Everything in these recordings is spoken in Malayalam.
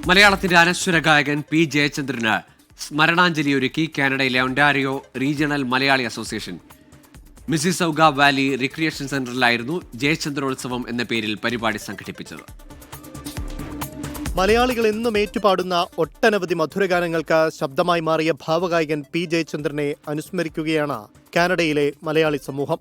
മലയാളത്തിന്റെ അനശ്വര ഗായകൻ പി ജയചന്ദ്രന് സ്മരണാഞ്ജലി ഒരുക്കി കാനഡയിലെ Ontario regional Malayali association. Mississauga valley recreation സെന്ററിലായിരുന്നു ജയചന്ദ്രോത്സവം എന്ന പേരിൽ പരിപാടി സംഘടിപ്പിച്ചത്. മലയാളികൾ എന്നും ഏറ്റുപാടുന്ന ഒട്ടനവധി മധുരഗാനങ്ങൾക്ക് ശബ്ദമായി മാറിയ ഭാവഗായകൻ പി ജയചന്ദ്രനെ അനുസ്മരിക്കുകയാണ് കാനഡയിലെ മലയാളി സമൂഹം.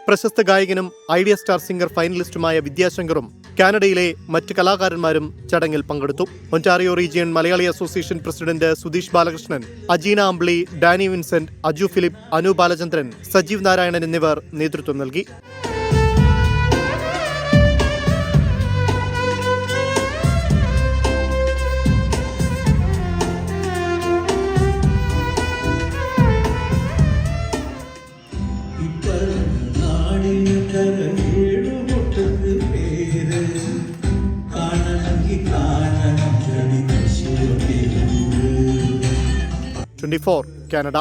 പ്രശസ്ത ഗായകനും ഐഡിയ സ്റ്റാർ സിംഗർ ഫൈനലിസ്റ്റുമായ വിദ്യാശങ്കറും കാനഡയിലെ മറ്റ് കലാകാരന്മാരും ചടങ്ങിൽ പങ്കെടുത്തു. Ontario region Malayali association president Sudheesh Balakrishnan, Ajeena Ambli, Danny Vincent, Aju Philip, Anu Balachandran, Sajeev Narayanan എന്നിവർ നേതൃത്വം നൽകി. കാനഡ.